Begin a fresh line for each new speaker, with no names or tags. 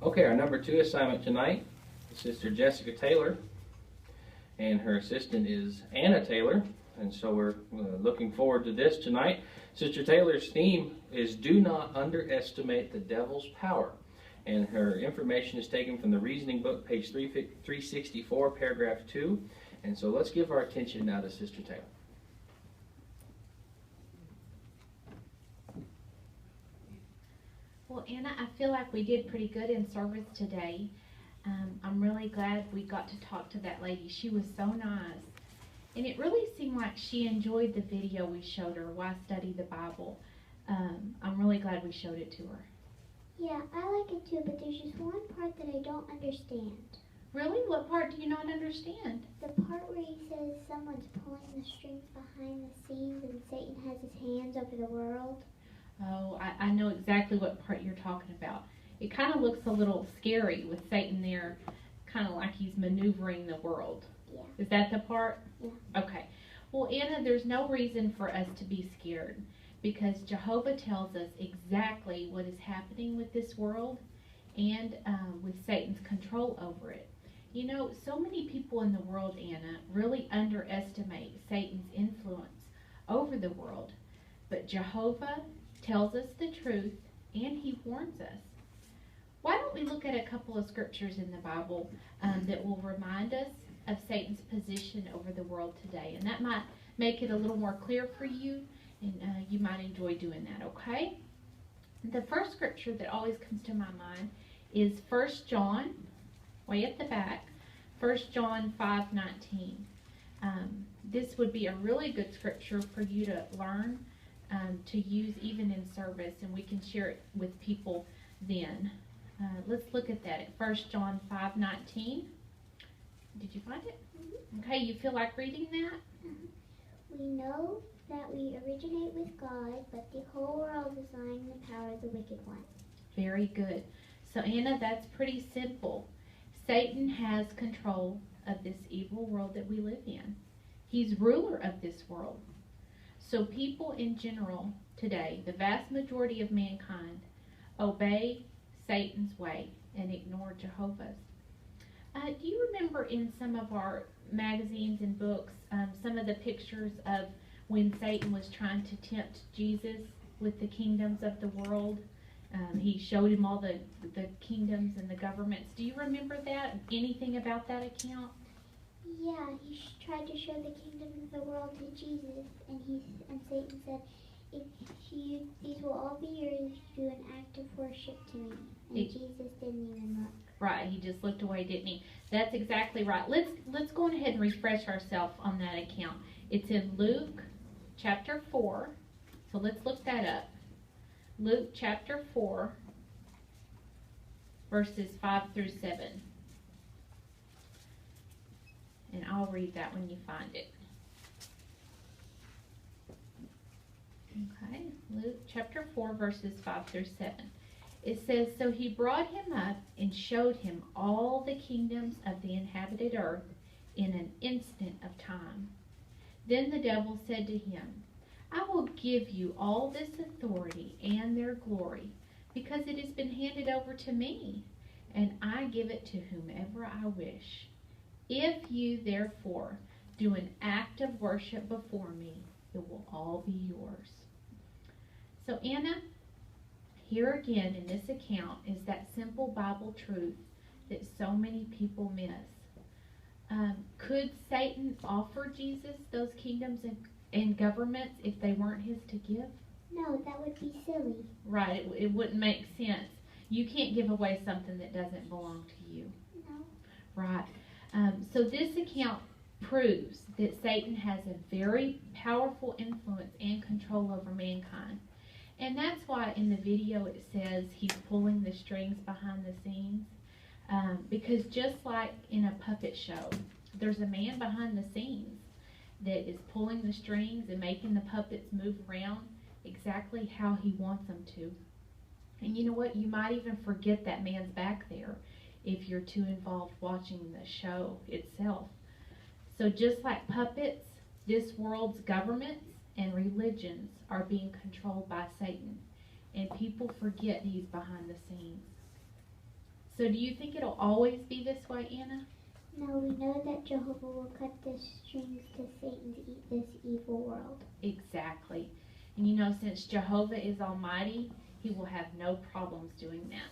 Okay, our number 2 assignment tonight is Sister Jessica Taylor, and her assistant is Anna Taylor, and so we're looking forward to this tonight. Sister Taylor's theme is Do Not Underestimate the Devil's Power, and her information is taken from the Reasoning Book, page 364, paragraph 2, and so let's give our attention now to Sister Taylor.
Well, Anna, I feel like we did pretty good in service today. I'm really glad we got to talk to that lady. She was so nice. And it really seemed like she enjoyed the video we showed her, Why Study the Bible. I'm really glad we showed it to her.
Yeah, I like it too, but there's just one part that I don't understand.
Really? What part do you not understand?
The part where he says someone's pulling the strings behind the scenes and Satan has his hands over the world.
Oh, I know exactly what part you're talking about. It kind of looks a little scary with Satan there, kind of like he's maneuvering the world.
Yeah.
Is that the part?
Yeah.
Okay. Well, Anna, there's no reason for us to be scared because Jehovah tells us exactly what is happening with this world and with Satan's control over it. You know, so many people in the world, Anna, really underestimate Satan's influence over the world. But Jehovah tells us the truth, and he warns us. Why don't we look at a couple of scriptures in the Bible that will remind us of Satan's position over the world today? And that might make it a little more clear for you, and you might enjoy doing that, okay? The first scripture that always comes to my mind is 1 John, way at the back, 1 John 5:19. This would be a really good scripture for you to learn to use even in service, and we can share it with people then. Let's look at that at 1 John 5:19. Did you find it? Mm-hmm. Okay, you feel like reading that?
Mm-hmm. We know that we originate with God, but the whole world is lying in the power of the wicked one.
Very good. So Anna, that's pretty simple. Satan has control of this evil world that we live in. He's ruler of this world. So people in general today, the vast majority of mankind, obey Satan's way and ignore Jehovah's. Do you remember in some of our magazines and books some of the pictures of when Satan was trying to tempt Jesus with the kingdoms of the world? He showed him all the kingdoms and the governments. Do you remember that? Anything about that account?
Yeah, he tried to show the kingdom of the world to Jesus, and Satan said, these will all be yours if you do an act of worship to me. And Jesus didn't even look.
Right, he just looked away, didn't he? That's exactly right. Let's go ahead and refresh ourselves on that account. It's in Luke chapter 4, so let's look that up. Luke chapter 4, verses 5 through 7. And I'll read that when you find it. Okay, Luke chapter 4, verses 5 through 7. It says, So he brought him up and showed him all the kingdoms of the inhabited earth in an instant of time. Then the devil said to him, I will give you all this authority and their glory, because it has been handed over to me, and I give it to whomever I wish. If you, therefore, do an act of worship before me, it will all be yours. So, Anna, here again in this account is that simple Bible truth that so many people miss. Could Satan offer Jesus those kingdoms and governments if they weren't his to give?
No, that would be silly.
Right, it wouldn't make sense. You can't give away something that doesn't belong to you.
No.
Right. So this account proves that Satan has a very powerful influence and control over mankind. And that's why in the video it says he's pulling the strings behind the scenes. Because just like in a puppet show, there's a man behind the scenes that is pulling the strings and making the puppets move around exactly how he wants them to. And you know what? You might even forget that man's back there if you're too involved watching the show itself. So just like puppets, this world's governments and religions are being controlled by Satan. And people forget he's behind the scenes. So do you think it'll always be this way, Anna?
No, we know that Jehovah will cut the strings to Satan to eat this evil world.
Exactly. And since Jehovah is almighty, he will have no problems doing that.